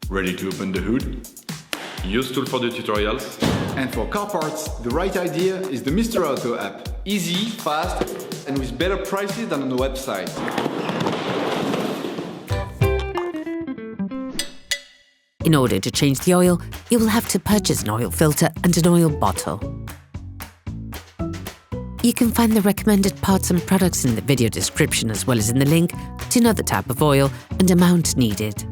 Ready to open the hood? UseTool for the tutorials. And for car parts, the right idea is the Mr. Auto app. Easy, fast, and with better prices than on the website. In order to change the oil, you will have to purchase an oil filter and an oil bottle. You can find the recommended parts and products in the video description as well as in the link to know the type of oil and amount needed.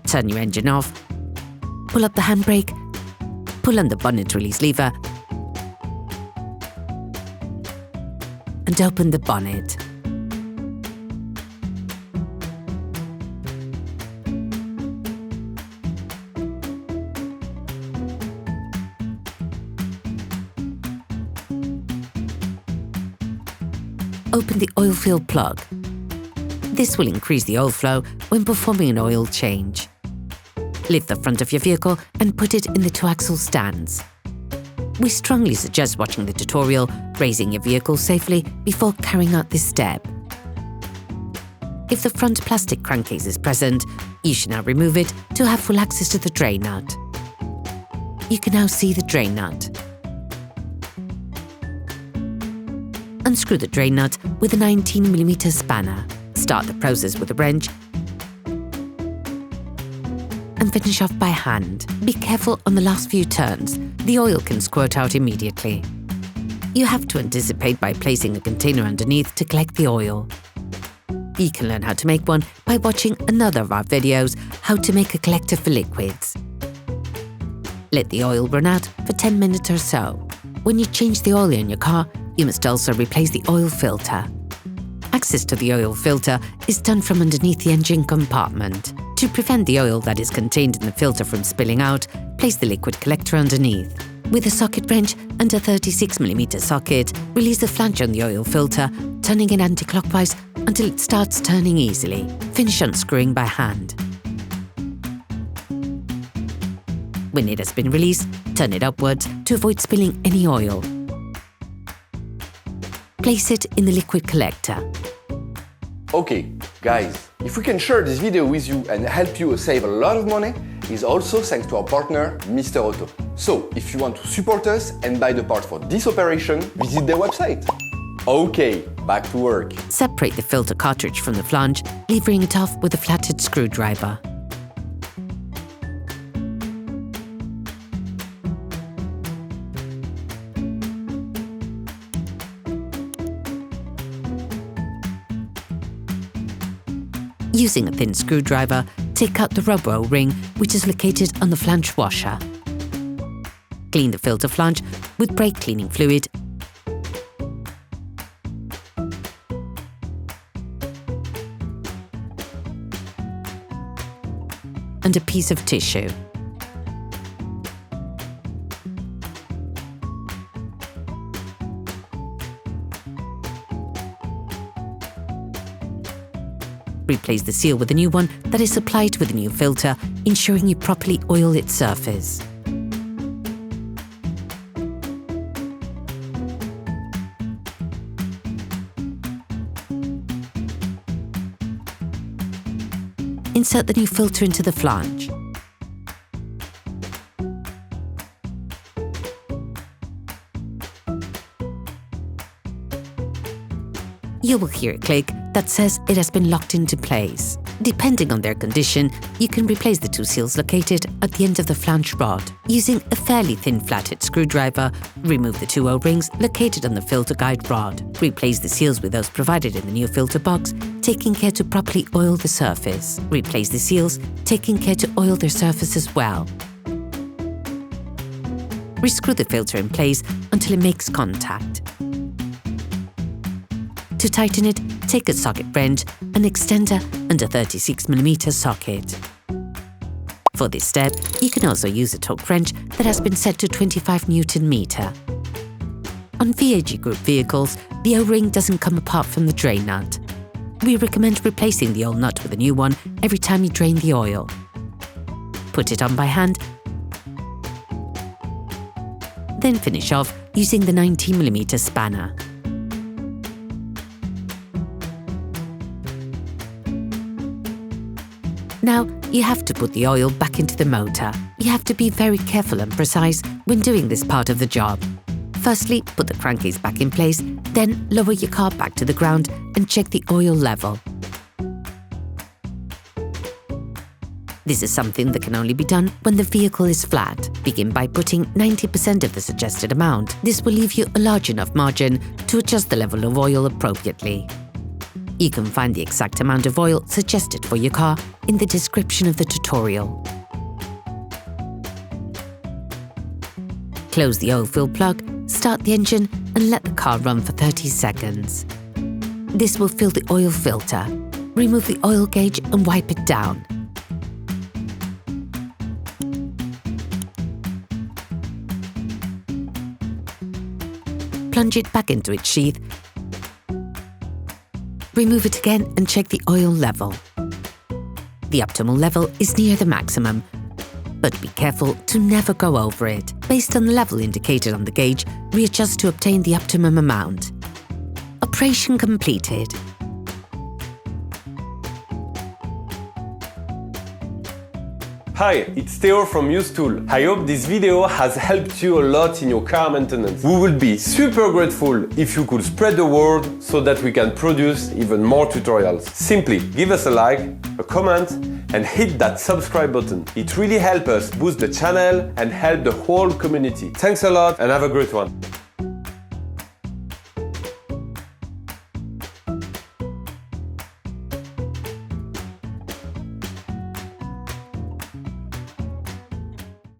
Turn your engine off, pull up the handbrake, pull on the bonnet release lever and open the bonnet. Open the oil fill plug. This will increase the oil flow when performing an oil change. Lift the front of your vehicle and put it in the two-axle stands. We strongly suggest watching the tutorial, raising your vehicle safely before carrying out this step. If the front plastic crankcase is present, you should now remove it to have full access to the drain nut. You can now see the drain nut. Unscrew the drain nut with a 19mm spanner. Start the process with a wrench and finish off by hand. Be careful on the last few turns. The oil can squirt out immediately. You have to anticipate by placing a container underneath to collect the oil. You can learn how to make one by watching another of our videos, how to make a collector for liquids. Let the oil run out for 10 minutes or so. When you change the oil in your car, you must also replace the oil filter. Access to the oil filter is done from underneath the engine compartment. To prevent the oil that is contained in the filter from spilling out, place the liquid collector underneath. With a socket wrench and a 36mm socket, release the flange on the oil filter, turning it anti-clockwise until it starts turning easily. Finish unscrewing by hand. When it has been released, turn it upwards to avoid spilling any oil. Place it in the liquid collector. Okay, guys, if we can share this video with you and help you save a lot of money, it's also thanks to our partner, Mr. Auto. So, if you want to support us and buy the part for this operation, visit their website. Okay, back to work. Separate the filter cartridge from the flange, levering it off with a flathead screwdriver. Using a thin screwdriver, take out the rubber O-ring which is located on the flange washer. Clean the filter flange with brake cleaning fluid and a piece of tissue. Replace the seal with a new one that is supplied with a new filter, ensuring you properly oil its surface. Insert the new filter into the flange. You will hear a click that says it has been locked into place. Depending on their condition, you can replace the two seals located at the end of the flange rod. Using a fairly thin flathead screwdriver, remove the two O-rings located on the filter guide rod. Replace the seals with those provided in the new filter box, taking care to properly oil the surface. Replace the seals, taking care to oil their surface as well. Rescrew the filter in place until it makes contact. To tighten it, take a socket wrench, an extender and a 36mm socket. For this step, you can also use a torque wrench that has been set to 25 Nm. On VAG Group vehicles, the O-ring doesn't come apart from the drain nut. We recommend replacing the old nut with a new one every time you drain the oil. Put it on by hand, then finish off using the 19mm spanner. Now, you have to put the oil back into the motor. You have to be very careful and precise when doing this part of the job. Firstly, put the crankcase back in place, then lower your car back to the ground and check the oil level. This is something that can only be done when the vehicle is flat. Begin by putting 90% of the suggested amount. This will leave you a large enough margin to adjust the level of oil appropriately. You can find the exact amount of oil suggested for your car in the description of the tutorial. Close the oil-fill plug, start the engine and let the car run for 30 seconds. This will fill the oil filter. Remove the oil gauge and wipe it down. Plunge it back into its sheath. Remove it again and check the oil level. The optimal level is near the maximum, but be careful to never go over it. Based on the level indicated on the gauge, readjust to obtain the optimum amount. Operation completed. Hi, it's Theo from UseTool. I hope this video has helped you a lot in your car maintenance. We will be super grateful if you could spread the word so that we can produce even more tutorials. Simply give us a like, a comment, and hit that subscribe button. It really helps us boost the channel and help the whole community. Thanks a lot and have a great one.